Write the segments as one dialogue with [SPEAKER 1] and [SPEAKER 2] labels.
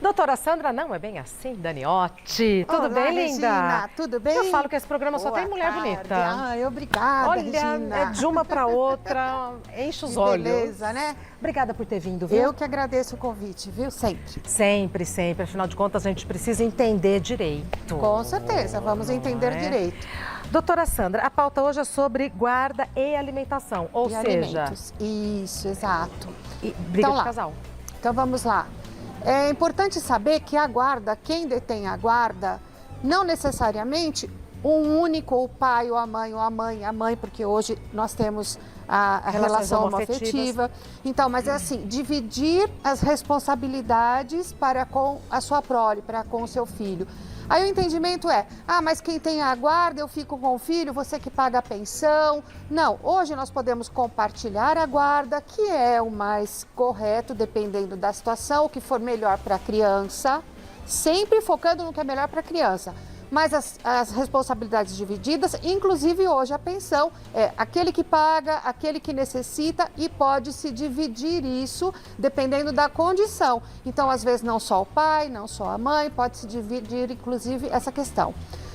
[SPEAKER 1] Doutora Sandra, não é bem assim, Daniotti. Tudo
[SPEAKER 2] Olá,
[SPEAKER 1] bem, linda?
[SPEAKER 2] Regina, tudo bem?
[SPEAKER 1] Eu falo que esse programa só
[SPEAKER 2] Boa
[SPEAKER 1] tem mulher
[SPEAKER 2] tarde.
[SPEAKER 1] bonita.
[SPEAKER 2] Ai, obrigada,
[SPEAKER 1] Olha,
[SPEAKER 2] Regina.
[SPEAKER 1] é de uma para outra, enche os
[SPEAKER 2] Que
[SPEAKER 1] olhos.
[SPEAKER 2] beleza, né?
[SPEAKER 1] Obrigada por ter vindo, viu?
[SPEAKER 2] Eu que agradeço o convite, viu? Sempre.
[SPEAKER 1] Sempre, sempre. Afinal de contas, a gente precisa entender direito.
[SPEAKER 2] Com certeza, vamos entender direito.
[SPEAKER 1] Doutora Sandra, a pauta hoje é sobre guarda e alimentação, ou
[SPEAKER 2] E
[SPEAKER 1] seja...
[SPEAKER 2] alimentos. Isso, exato.
[SPEAKER 1] briga
[SPEAKER 2] Então
[SPEAKER 1] de
[SPEAKER 2] lá.
[SPEAKER 1] casal.
[SPEAKER 2] Então vamos lá. É importante saber que a guarda, quem detém a guarda, não necessariamente um único, ou o pai ou a mãe, porque hoje nós temos a relação homoafetiva. Então, mas é assim, dividir as responsabilidades para com a sua prole, para com o seu filho. Aí o entendimento é, mas quem tem a guarda, eu fico com o filho, você que paga a pensão. Não, hoje nós podemos compartilhar a guarda, que é o mais correto, dependendo da situação, o que for melhor para a criança, sempre focando no que é melhor para a criança. Mas as responsabilidades divididas, inclusive hoje a pensão, é aquele que paga, aquele que necessita e pode se dividir isso dependendo da condição. Então, às vezes, não só o pai, não só a mãe, pode se dividir, inclusive, essa questão.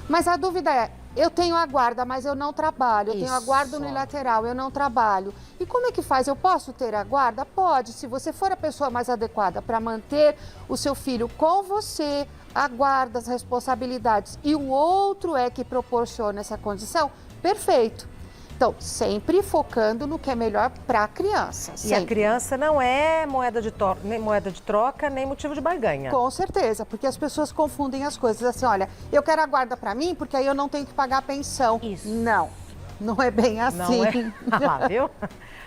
[SPEAKER 2] Mas a dúvida é, eu tenho a guarda, mas eu não trabalho, eu tenho a guarda unilateral, eu não trabalho. E como é que faz? Eu posso ter a guarda? Pode, se você for a pessoa mais adequada para manter o seu filho com você, a guarda, as responsabilidades, e o outro é que proporciona essa condição, perfeito. Então, sempre focando no que é melhor para a criança.
[SPEAKER 1] E a criança não é nem moeda de troca, nem motivo de barganha.
[SPEAKER 2] Com certeza, porque as pessoas confundem as coisas. Assim, olha, eu quero a guarda para mim porque aí eu não tenho que pagar a pensão.
[SPEAKER 1] Isso.
[SPEAKER 2] Não, não é bem assim.
[SPEAKER 1] Não é? Ah, viu?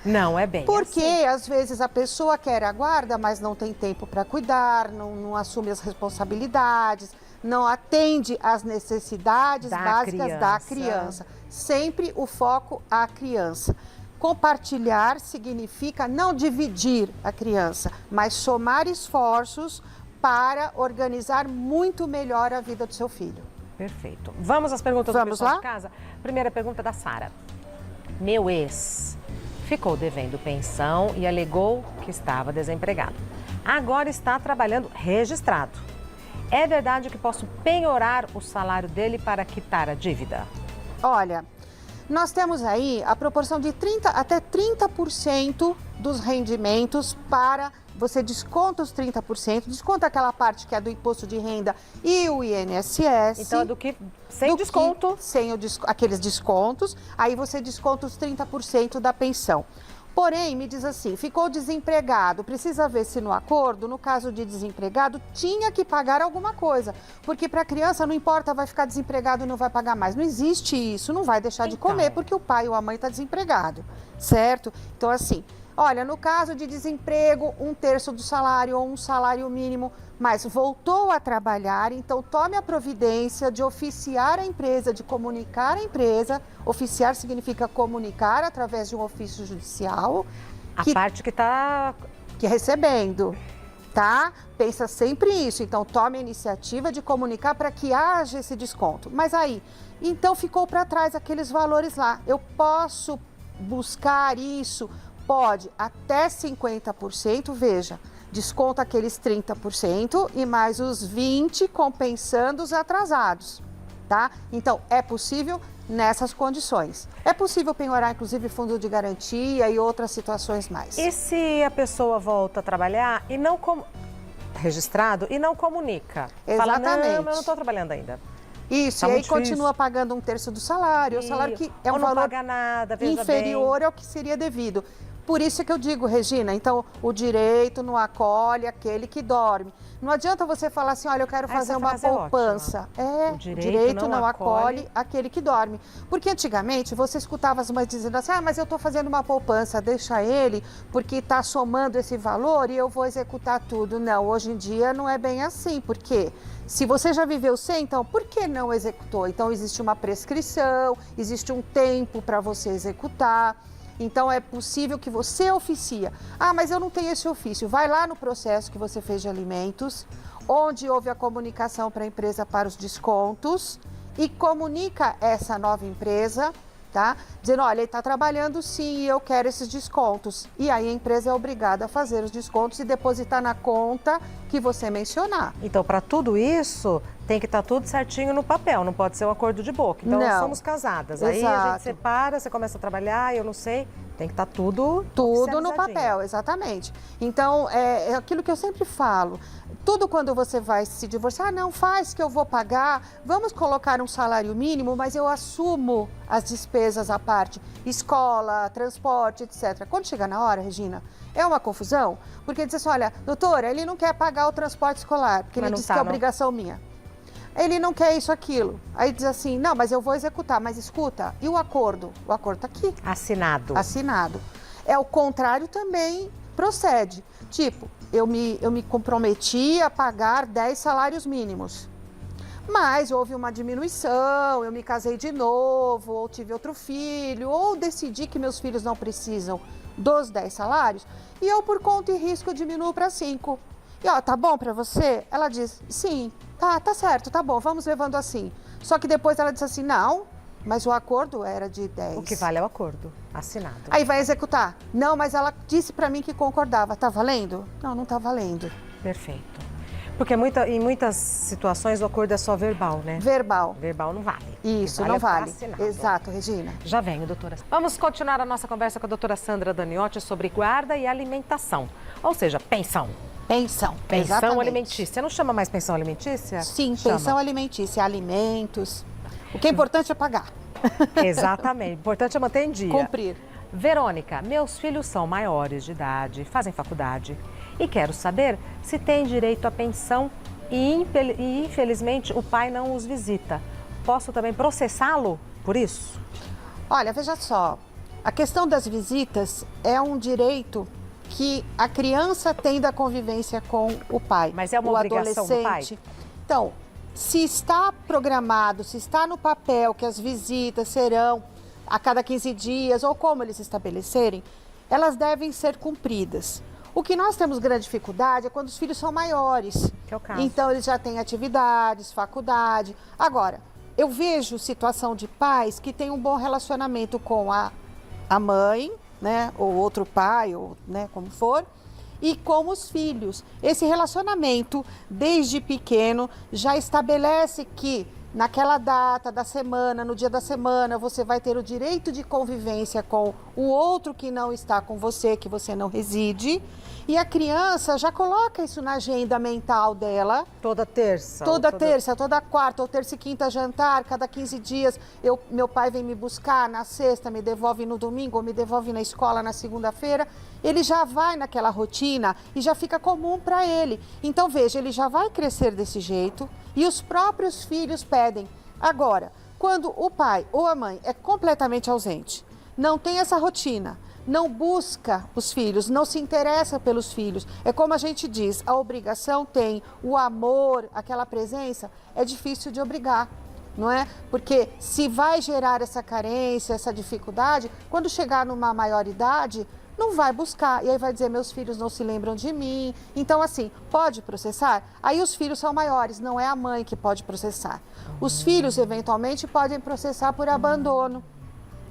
[SPEAKER 1] Não é bem
[SPEAKER 2] porque,
[SPEAKER 1] assim.
[SPEAKER 2] às vezes, a pessoa quer a guarda, mas não tem tempo para cuidar, não assume as responsabilidades, não atende às necessidades básicas da criança. Sempre o foco à criança. Compartilhar significa não dividir a criança, mas somar esforços para organizar muito melhor a vida do seu filho.
[SPEAKER 1] Perfeito. Vamos às perguntas do pessoal de casa? Primeira pergunta da Sara. Meu ex ficou devendo pensão e alegou que estava desempregado. Agora está trabalhando registrado. É verdade que posso penhorar o salário dele para quitar a dívida?
[SPEAKER 2] Olha, nós temos aí a proporção de 30% até 30% dos rendimentos para... Você desconta os 30%, desconta aquela parte que é do imposto de renda e o INSS.
[SPEAKER 1] Então, sem desconto.
[SPEAKER 2] Sem aqueles descontos, aí você desconta os 30% da pensão. Porém, me diz assim, ficou desempregado, precisa ver se no acordo, no caso de desempregado, tinha que pagar alguma coisa. Porque para a criança não importa, vai ficar desempregado e não vai pagar mais. Não existe isso, não vai deixar de comer porque o pai ou a mãe está desempregado, certo? Então, assim, olha, no caso de desemprego, 1/3 do salário ou um salário mínimo, mas voltou a trabalhar, então tome a providência de oficiar a empresa, de comunicar a empresa. Oficiar significa comunicar através de um ofício judicial.
[SPEAKER 1] Parte que está...
[SPEAKER 2] Que recebendo, tá? Pensa sempre isso, então tome a iniciativa de comunicar para que haja esse desconto. Mas aí, então ficou para trás aqueles valores lá. Eu posso buscar isso? Pode, até 50%, veja, desconta aqueles 30% e mais os 20% compensando os atrasados, tá? Então, é possível nessas condições. É possível penhorar, inclusive, fundo de garantia e outras situações mais.
[SPEAKER 1] E se a pessoa volta a trabalhar e não registrado e não comunica?
[SPEAKER 2] Exatamente.
[SPEAKER 1] Fala, não, eu não estou trabalhando ainda.
[SPEAKER 2] Isso,
[SPEAKER 1] tá
[SPEAKER 2] e aí
[SPEAKER 1] muito
[SPEAKER 2] continua pagando 1/3 do salário, o salário que é um valor
[SPEAKER 1] paga nada,
[SPEAKER 2] inferior ao que seria devido. Por isso é que eu digo, Regina, então o direito não acolhe aquele que dorme. Não adianta você falar assim, olha, eu quero fazer uma poupança.
[SPEAKER 1] O direito
[SPEAKER 2] não acolhe aquele que dorme. Porque antigamente você escutava as mães dizendo assim, mas eu estou fazendo uma poupança, deixa ele, porque está somando esse valor e eu vou executar tudo. Não, hoje em dia não é bem assim, porque se você já viveu sem, então por que não executou? Então existe uma prescrição, existe um tempo para você executar. Então, é possível que você oficia. Mas eu não tenho esse ofício. Vai lá no processo que você fez de alimentos, onde houve a comunicação para a empresa para os descontos e comunica essa nova empresa tá? Dizendo, olha, ele está trabalhando sim e eu quero esses descontos. E aí a empresa é obrigada a fazer os descontos e depositar na conta que você mencionar.
[SPEAKER 1] Então, para tudo isso, tem que estar tudo certinho no papel, não pode ser um acordo de boca. Então,
[SPEAKER 2] Não.
[SPEAKER 1] somos casadas. Aí a
[SPEAKER 2] Exato.
[SPEAKER 1] gente separa, você começa a trabalhar, eu não sei, tem que estar tudo
[SPEAKER 2] no papel, exatamente. Então, é aquilo que eu sempre falo. Tudo quando você vai se divorciar, não faz que eu vou pagar, vamos colocar um salário mínimo, mas eu assumo as despesas à parte, escola, transporte, etc. Quando chega na hora, Regina, é uma confusão, porque diz assim, olha, doutora, ele não quer pagar o transporte escolar, porque ele disse que é obrigação minha. Ele não quer isso, aquilo. Aí diz assim, não, mas eu vou executar, mas escuta, e o acordo? O acordo está aqui.
[SPEAKER 1] Assinado.
[SPEAKER 2] Assinado. É o contrário também procede. Tipo, eu me comprometi a pagar 10 salários mínimos. Mas houve uma diminuição, eu me casei de novo, ou tive outro filho, ou decidi que meus filhos não precisam dos 10 salários, e eu, por conta e risco, diminuo para 5. E ó, tá bom para você? Ela diz, sim, tá certo, tá bom, vamos levando assim. Só que depois ela diz assim, não, mas o acordo era de 10.
[SPEAKER 1] O que vale é o acordo, assinado.
[SPEAKER 2] Aí vai executar. Não, mas ela disse para mim que concordava. Tá valendo? Não, não tá valendo.
[SPEAKER 1] Perfeito. Porque em muitas situações o acordo é só verbal, né?
[SPEAKER 2] Verbal.
[SPEAKER 1] Verbal não vale.
[SPEAKER 2] Isso,
[SPEAKER 1] vale
[SPEAKER 2] não vale.
[SPEAKER 1] Assinado.
[SPEAKER 2] Exato, Regina.
[SPEAKER 1] Já venho, doutora. Vamos continuar a nossa conversa com a doutora Sandra Daniotti sobre guarda e alimentação. Ou seja, pensão.
[SPEAKER 2] Pensão.
[SPEAKER 1] Pensão
[SPEAKER 2] exatamente.
[SPEAKER 1] alimentícia. Não chama mais pensão alimentícia?
[SPEAKER 2] Sim,
[SPEAKER 1] chama.
[SPEAKER 2] Pensão alimentícia, alimentos. O que é importante é pagar.
[SPEAKER 1] Exatamente. O importante é manter em dia.
[SPEAKER 2] Cumprir.
[SPEAKER 1] Verônica, meus filhos são maiores de idade, fazem faculdade e quero saber se têm direito à pensão e infelizmente o pai não os visita. Posso também processá-lo por isso?
[SPEAKER 2] Olha, veja só, a questão das visitas é um direito que a criança tem da convivência com o pai.
[SPEAKER 1] Mas é uma obrigação do pai?
[SPEAKER 2] Então, se está programado, se está no papel que as visitas serão a cada 15 dias ou como eles estabelecerem, elas devem ser cumpridas. O que nós temos grande dificuldade é quando os filhos são maiores.
[SPEAKER 1] Que é o caso.
[SPEAKER 2] Então, eles já têm atividades, faculdade. Agora, eu vejo situação de pais que têm um bom relacionamento com a mãe, né, ou outro pai, ou, né, como for, e com os filhos. Esse relacionamento, desde pequeno, já estabelece que naquela data da semana, no dia da semana, você vai ter o direito de convivência com o outro que não está com você, que você não reside. E a criança já coloca isso na agenda mental dela.
[SPEAKER 1] Toda terça?
[SPEAKER 2] Toda terça, toda quarta, ou terça e quinta jantar, cada 15 dias. Meu pai vem me buscar na sexta, me devolve no domingo, ou me devolve na escola na segunda-feira. Ele já vai naquela rotina e já fica comum para ele. Então, veja, ele já vai crescer desse jeito e os próprios filhos pedem. Agora, quando o pai ou a mãe é completamente ausente, não tem essa rotina, não busca os filhos, não se interessa pelos filhos. É como a gente diz, a obrigação tem, o amor, aquela presença, é difícil de obrigar, não é? Porque se vai gerar essa carência, essa dificuldade, quando chegar numa maioridade, não vai buscar. E aí vai dizer, meus filhos não se lembram de mim. Então, assim, pode processar? Aí os filhos são maiores, não é a mãe que pode processar. Os filhos, eventualmente, podem processar por abandono.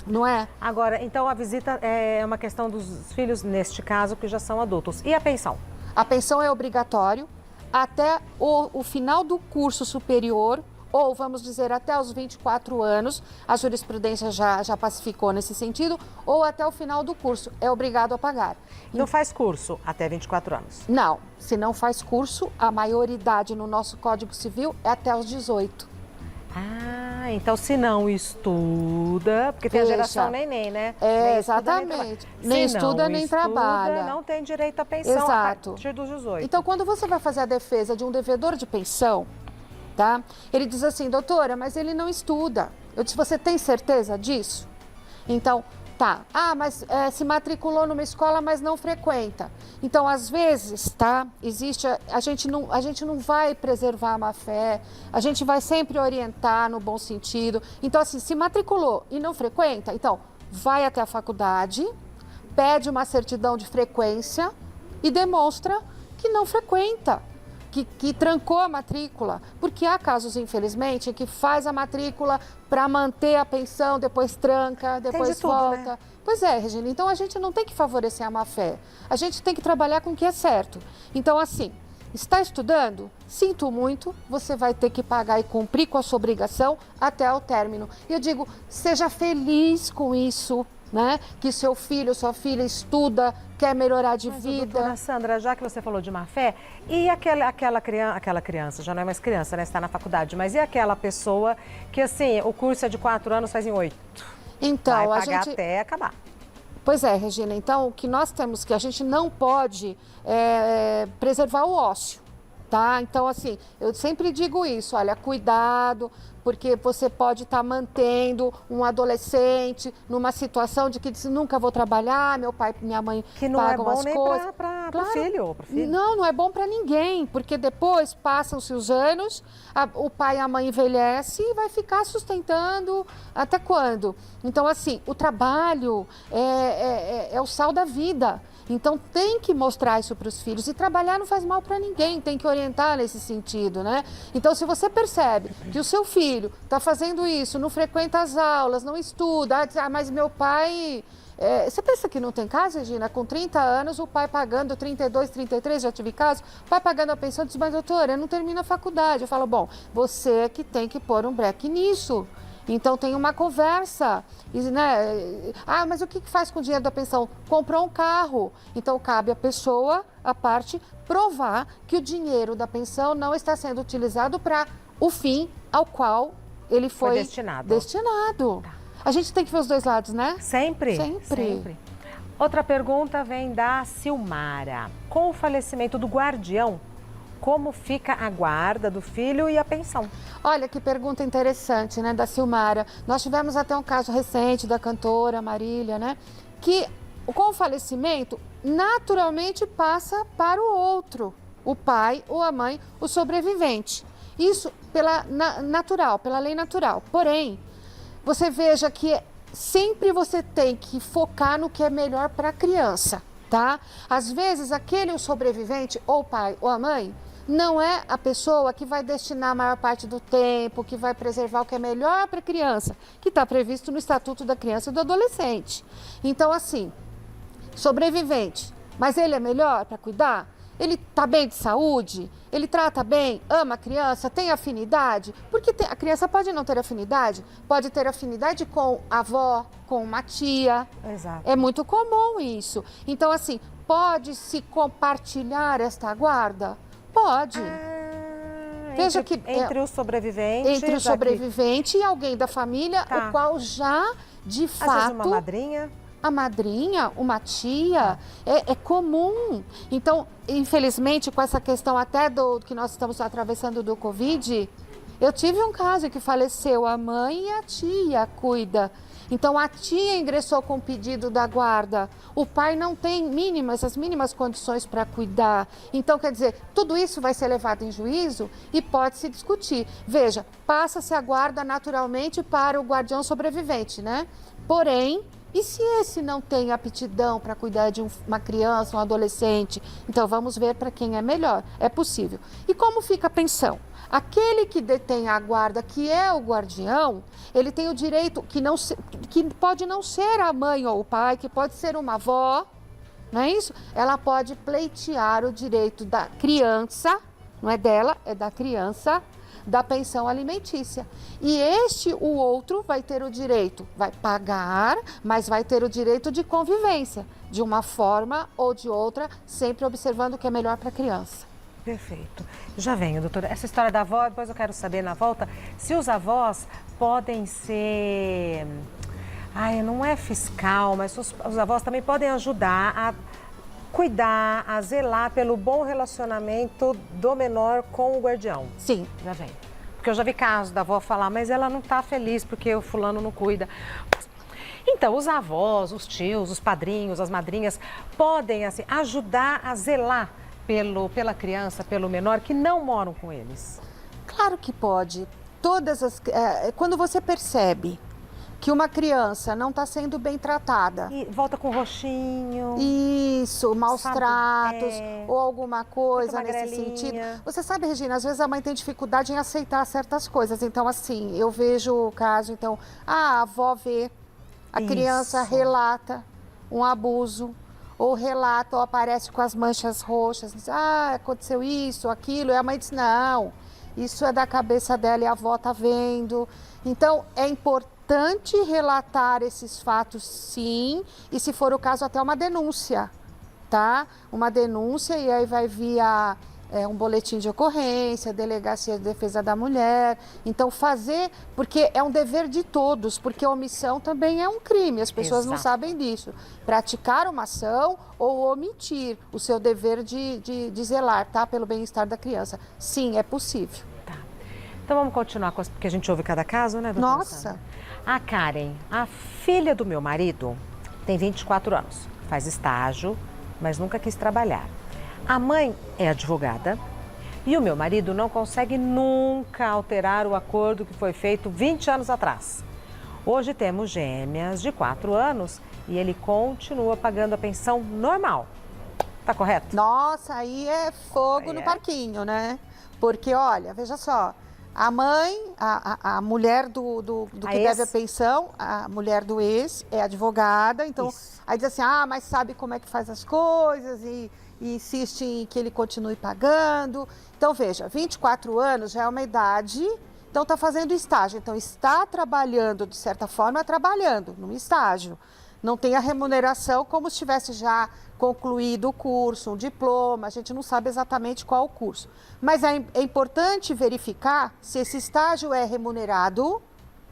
[SPEAKER 2] Não é?
[SPEAKER 1] Agora, então a visita é uma questão dos filhos, neste caso, que já são adultos. E a pensão?
[SPEAKER 2] A pensão é obrigatório até o final do curso superior, ou vamos dizer até os 24 anos, a jurisprudência já pacificou nesse sentido, ou até o final do curso, é obrigado a pagar.
[SPEAKER 1] Não faz curso até 24 anos?
[SPEAKER 2] Não, se não faz curso, a maioridade no nosso Código Civil é até os 18.
[SPEAKER 1] Ah, então se não estuda, porque tem a geração neném, né?
[SPEAKER 2] É, exatamente. Nem estuda, nem trabalha.
[SPEAKER 1] Não tem direito à pensão.
[SPEAKER 2] Exato.
[SPEAKER 1] A partir dos 18.
[SPEAKER 2] Então, quando você vai fazer a defesa de um devedor de pensão, tá? Ele diz assim, doutora, mas ele não estuda. Eu disse, você tem certeza disso? Então, tá. Ah, mas se matriculou numa escola, mas não frequenta. Então, às vezes, tá? Existe, a gente não vai preservar a má-fé, a gente vai sempre orientar no bom sentido. Então, assim, se matriculou e não frequenta, então, vai até a faculdade, pede uma certidão de frequência e demonstra que não frequenta. que trancou a matrícula, porque há casos, infelizmente, que faz a matrícula para manter a pensão, depois tranca, depois volta. Tudo, né? Pois é, Regina, então a gente não tem que favorecer a má-fé, a gente tem que trabalhar com o que é certo. Então, assim, está estudando? Sinto muito, você vai ter que pagar e cumprir com a sua obrigação até o término. E eu digo, seja feliz com isso, né? Que seu filho, sua filha estuda, quer melhorar de vida.
[SPEAKER 1] Doutora Sandra, já que você falou de má-fé, e aquela criança, já não é mais criança, né? Está na faculdade, mas e aquela pessoa que, assim, o curso é de 4 anos, faz em 8?
[SPEAKER 2] Então,
[SPEAKER 1] vai pagar até acabar.
[SPEAKER 2] Pois é, Regina, então o que nós temos que a gente não pode preservar o ócio, tá? Então, assim, eu sempre digo isso, olha, cuidado, porque você pode estar mantendo um adolescente numa situação de que diz, nunca vou trabalhar, meu pai e minha mãe pagam as coisas. Que não é bom nem
[SPEAKER 1] para o filho.
[SPEAKER 2] Não é bom para ninguém, porque depois passam-se os anos, o pai e a mãe envelhecem e vai ficar sustentando até quando? Então, assim, o trabalho é o sal da vida. Então tem que mostrar isso para os filhos e trabalhar não faz mal para ninguém, tem que orientar nesse sentido, né? Então se você percebe que o seu filho está fazendo isso, não frequenta as aulas, não estuda, mas meu pai... você pensa que não tem caso, Regina? Com 30 anos, o pai pagando 32, 33, já tive caso, o pai pagando a pensão, diz, mas doutora, eu não termino a faculdade. Eu falo, bom, você que tem que pôr um breque nisso. Então tem uma conversa, né? Ah, mas o que faz com o dinheiro da pensão? Comprou um carro. Então cabe à pessoa, a parte, provar que o dinheiro da pensão não está sendo utilizado para o fim ao qual ele foi destinado. Tá. A gente tem que ver os dois lados, né?
[SPEAKER 1] Sempre. Outra pergunta vem da Silmara. Com o falecimento do guardião, como fica a guarda do filho e a pensão?
[SPEAKER 2] Olha que pergunta interessante, né, da Silmara. Nós tivemos até um caso recente da cantora Marília, né, que com o falecimento naturalmente passa para o outro, o pai ou a mãe, o sobrevivente. Isso pela lei natural. Porém, você veja que sempre você tem que focar no que é melhor para a criança, tá? Às vezes o sobrevivente, ou o pai ou a mãe, não é a pessoa que vai destinar a maior parte do tempo, que vai preservar o que é melhor para a criança, que está previsto no Estatuto da Criança e do Adolescente. Então, assim, sobrevivente, mas ele é melhor para cuidar? Ele está bem de saúde? Ele trata bem? Ama a criança? Tem afinidade? Porque a criança pode não ter afinidade, pode ter afinidade com a avó, com uma tia.
[SPEAKER 1] Exato.
[SPEAKER 2] É muito comum isso. Então, assim, pode-se compartilhar esta guarda? Pode.
[SPEAKER 1] Veja que entre o sobrevivente...
[SPEAKER 2] Entre o sobrevivente e alguém da família, o qual já, de fato...
[SPEAKER 1] Às vezes uma madrinha.
[SPEAKER 2] A madrinha, uma tia, é comum. Então, infelizmente, com essa questão até do que nós estamos atravessando do Covid, eu tive um caso que faleceu a mãe e a tia cuida. Então, a tia ingressou com o pedido da guarda. O pai não tem essas mínimas condições para cuidar. Então, quer dizer, tudo isso vai ser levado em juízo e pode se discutir. Veja, passa-se a guarda naturalmente para o guardião sobrevivente, né? Porém, e se esse não tem aptidão para cuidar de uma criança, um adolescente? Então, vamos ver para quem é melhor. É possível. E como fica a pensão? Aquele que detém a guarda, que é o guardião, ele tem o direito, que pode não ser a mãe ou o pai, que pode ser uma avó, não é isso? Ela pode pleitear o direito da criança, não é dela, é da criança, da pensão alimentícia. E o outro, vai ter o direito, vai pagar, mas vai ter o direito de convivência, de uma forma ou de outra, sempre observando o que é melhor para a criança.
[SPEAKER 1] Perfeito. Já venho, doutora. Essa história da avó, depois eu quero saber na volta, se os avós podem ser... não é fiscal, mas os avós também podem ajudar a cuidar, a zelar pelo bom relacionamento do menor com o guardião.
[SPEAKER 2] Sim.
[SPEAKER 1] Já vem. Porque eu já vi casos da avó falar, mas ela não está feliz porque o fulano não cuida. Então, os avós, os tios, os padrinhos, as madrinhas podem assim, ajudar a zelar pela criança, pelo menor, que não moram com eles?
[SPEAKER 2] Claro que pode. Quando você percebe que uma criança não está sendo bem tratada.
[SPEAKER 1] E volta com roxinho.
[SPEAKER 2] Isso, maus tratos ou alguma coisa
[SPEAKER 1] muito
[SPEAKER 2] nesse
[SPEAKER 1] magrelinha.
[SPEAKER 2] sentido. Você sabe, Regina, às vezes a mãe tem dificuldade em aceitar certas coisas. Então, assim, eu vejo o caso, então, a avó vê, a criança relata um abuso, ou relata, ou aparece com as manchas roxas, diz, aconteceu isso, aquilo, e a mãe diz, não, isso é da cabeça dela e a avó tá vendo. Então, é importante relatar esses fatos, sim, e se for o caso, até uma denúncia, tá? Uma denúncia e aí vai via um boletim de ocorrência, delegacia de defesa da mulher. Então, fazer, porque é um dever de todos, porque a omissão também é um crime, as pessoas não sabem disso. Praticar uma ação ou omitir o seu dever de zelar, tá? Pelo bem-estar da criança. Sim, é possível.
[SPEAKER 1] Então vamos continuar, porque a gente ouve cada caso, né, doutora
[SPEAKER 2] Nossa!
[SPEAKER 1] Sandra? A Karen, a filha do meu marido, tem 24 anos, faz estágio, mas nunca quis trabalhar. A mãe é advogada e o meu marido não consegue nunca alterar o acordo que foi feito 20 anos atrás. Hoje temos gêmeas de 4 anos e ele continua pagando a pensão normal. Tá correto?
[SPEAKER 2] Nossa, aí é fogo no parquinho, né? Porque, olha, veja só, a mãe, a mulher do que deve a pensão, a mulher do ex é advogada, então aí diz assim, mas sabe como é que faz as coisas e insiste em que ele continue pagando. Então, veja, 24 anos já é uma idade, então está fazendo estágio, então está trabalhando, de certa forma, trabalhando num estágio. Não tem a remuneração como se tivesse já concluído o curso, um diploma, a gente não sabe exatamente qual o curso. Mas é importante verificar se esse estágio é remunerado,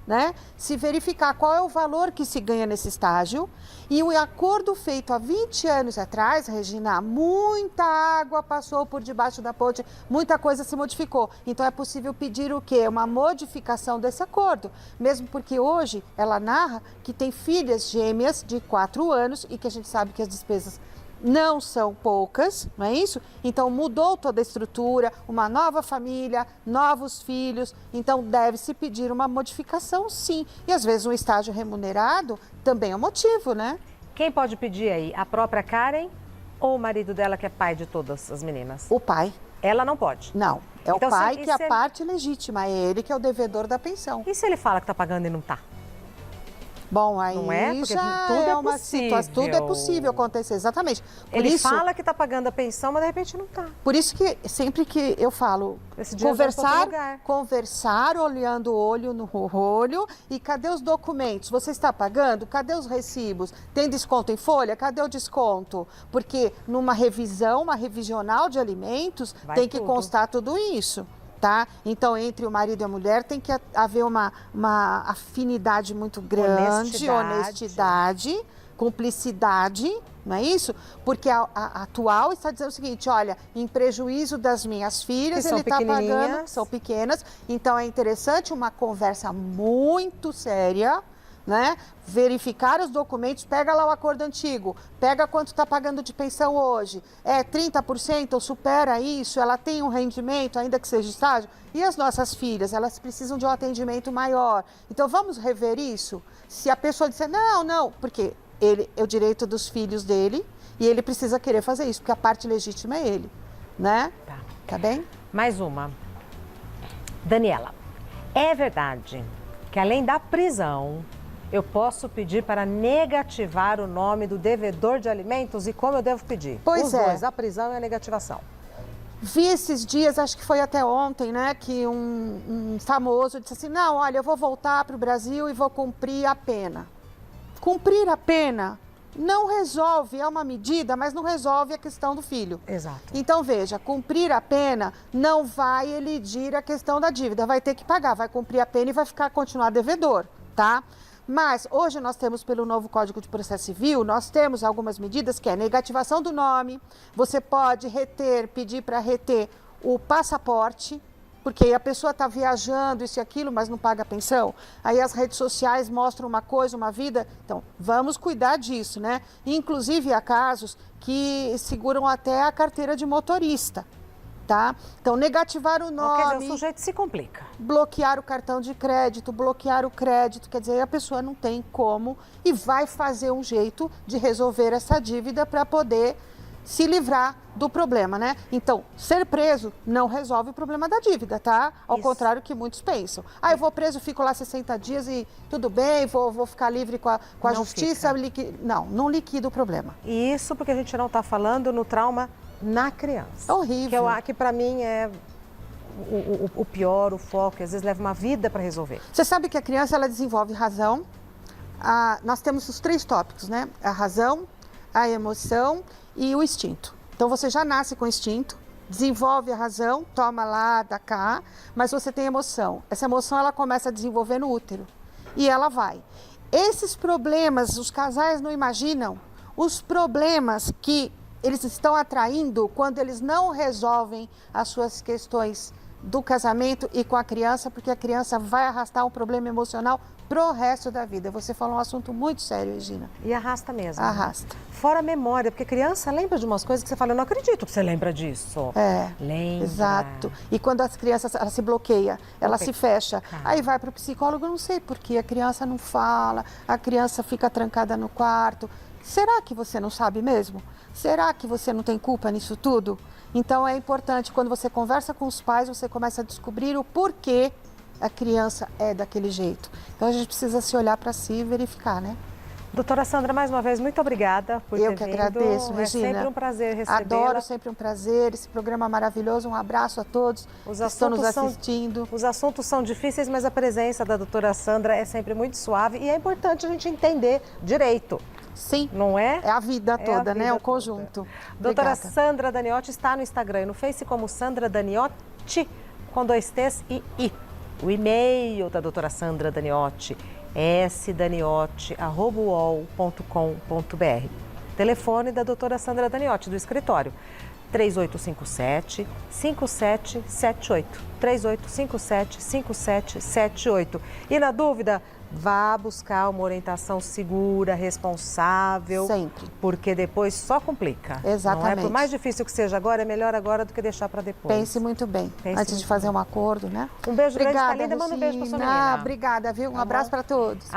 [SPEAKER 2] né? Se verificar qual é o valor que se ganha nesse estágio. E o acordo feito há 20 anos atrás, Regina, muita água passou por debaixo da ponte, muita coisa se modificou. Então é possível pedir o quê? Uma modificação desse acordo. Mesmo porque hoje ela narra que tem filhas gêmeas de 4 anos e que a gente sabe que as despesas não são poucas, não é isso? Então mudou toda a estrutura, uma nova família, novos filhos, então deve-se pedir uma modificação, sim. E às vezes um estágio remunerado também é um motivo, né?
[SPEAKER 1] Quem pode pedir aí? A própria Karen ou o marido dela que é pai de todas as meninas?
[SPEAKER 2] O pai.
[SPEAKER 1] Ela não pode?
[SPEAKER 2] Não, é então, o pai que é a parte legítima, é ele que é o devedor da pensão.
[SPEAKER 1] E se ele fala que está pagando e não está?
[SPEAKER 2] Bom, aí
[SPEAKER 1] não é? Porque
[SPEAKER 2] já
[SPEAKER 1] tudo
[SPEAKER 2] é uma situação, tudo é possível acontecer, exatamente.
[SPEAKER 1] Ele fala que está pagando a pensão, mas de repente não está.
[SPEAKER 2] Por isso que sempre que eu falo, conversar olhando olho no olho e cadê os documentos? Você está pagando? Cadê os recibos? Tem desconto em folha? Cadê o desconto? Porque numa revisão, uma revisional de alimentos, tem que constar tudo isso. Tá? Então, entre o marido e a mulher tem que haver uma afinidade muito grande, honestidade, cumplicidade, não é isso? Porque a atual está dizendo o seguinte, olha, em prejuízo das minhas filhas, ele está pagando, são pequenas, então é interessante uma conversa muito séria, né? Verificar os documentos, pega lá o acordo antigo, pega quanto está pagando de pensão hoje, 30% ou supera isso, ela tem um rendimento, ainda que seja estágio, e as nossas filhas, elas precisam de um atendimento maior, então vamos rever isso? Se a pessoa disser, não, porque ele é o direito dos filhos dele e ele precisa querer fazer isso, porque a parte legítima é ele, né? Tá bem?
[SPEAKER 1] Mais uma. Daniela, é verdade que além da prisão, eu posso pedir para negativar o nome do devedor de alimentos e como eu devo pedir?
[SPEAKER 2] Pois
[SPEAKER 1] Os dois, a prisão e a negativação.
[SPEAKER 2] Vi esses dias, acho que foi até ontem, né, que um famoso disse assim, não, olha, eu vou voltar para o Brasil e vou cumprir a pena. Cumprir a pena não resolve, é uma medida, mas não resolve a questão do filho.
[SPEAKER 1] Exato.
[SPEAKER 2] Então, veja, cumprir a pena não vai elidir a questão da dívida, vai ter que pagar, vai cumprir a pena e vai continuar devedor, tá? Mas hoje nós temos, pelo novo Código de Processo Civil, nós temos algumas medidas que é negativação do nome, você pode pedir para reter o passaporte, porque a pessoa está viajando, isso e aquilo, mas não paga a pensão. Aí as redes sociais mostram uma coisa, uma vida. Então, vamos cuidar disso, né? Inclusive, há casos que seguram até a carteira de motorista, tá? Então, negativar o nome...
[SPEAKER 1] Quer dizer, o sujeito se complica.
[SPEAKER 2] Bloquear o cartão de crédito, bloquear o crédito, quer dizer, a pessoa não tem como e vai fazer um jeito de resolver essa dívida para poder se livrar do problema, né? Então, ser preso não resolve o problema da dívida, tá? Ao contrário que muitos pensam. Ah, eu vou preso, fico lá 60 dias e tudo bem, vou ficar livre com a justiça. Não liquida o problema.
[SPEAKER 1] E isso porque a gente não está falando no trauma na criança.
[SPEAKER 2] É horrível.
[SPEAKER 1] Que para mim é o pior, o foco, às vezes leva uma vida para resolver.
[SPEAKER 2] Você sabe que a criança, ela desenvolve razão. Nós temos os 3 tópicos, né? A razão, a emoção e o instinto. Então, você já nasce com instinto, desenvolve a razão, toma lá, dá cá, mas você tem emoção. Essa emoção, ela começa a desenvolver no útero e ela vai. Esses problemas, os casais não imaginam os problemas que eles estão atraindo quando eles não resolvem as suas questões do casamento e com a criança, porque a criança vai arrastar um problema emocional pro resto da vida. Você falou um assunto muito sério, Regina.
[SPEAKER 1] E arrasta mesmo.
[SPEAKER 2] Arrasta.
[SPEAKER 1] Né? Fora a memória, porque criança lembra de umas coisas que você fala, eu não acredito que você lembra disso. Lembra.
[SPEAKER 2] Exato. E quando as crianças, ela se bloqueia, ela se fecha, aí vai para o psicólogo, não sei por quê, a criança não fala, a criança fica trancada no quarto. Será que você não sabe mesmo? Será que você não tem culpa nisso tudo? Então é importante, quando você conversa com os pais, você começa a descobrir o porquê a criança é daquele jeito. Então a gente precisa se olhar para si e verificar, né?
[SPEAKER 1] Doutora Sandra, mais uma vez, muito obrigada por ter vindo.
[SPEAKER 2] Eu que agradeço, Regina.
[SPEAKER 1] É sempre um prazer recebê-la.
[SPEAKER 2] Adoro, sempre um prazer. Esse programa maravilhoso. Um abraço a todos que estão nos assistindo.
[SPEAKER 1] Os assuntos são difíceis, mas a presença da doutora Sandra é sempre muito suave e é importante a gente entender direito.
[SPEAKER 2] Sim.
[SPEAKER 1] Não é?
[SPEAKER 2] É a vida toda, né? O conjunto.
[SPEAKER 1] Doutora
[SPEAKER 2] Obrigada.
[SPEAKER 1] Sandra Daniotti está no Instagram e no Face como Sandra Daniotti, com 2 T's e I. O e-mail da doutora Sandra Daniotti, sdaniotti@uol.com.br. Telefone da doutora Sandra Daniotti, do escritório, 3857-5778. 3857-5778. E na dúvida, vá buscar uma orientação segura, responsável.
[SPEAKER 2] Sempre.
[SPEAKER 1] Porque depois só complica.
[SPEAKER 2] Exatamente.
[SPEAKER 1] Não é? Por mais difícil que seja agora, é melhor agora do que deixar para depois.
[SPEAKER 2] Pense muito bem, antes de fazer um acordo, né?
[SPEAKER 1] Um beijo grande,
[SPEAKER 2] obrigada,
[SPEAKER 1] tá linda. Manda um beijo para sua
[SPEAKER 2] Regina.
[SPEAKER 1] menina.
[SPEAKER 2] Obrigada, viu? Um abraço para todos.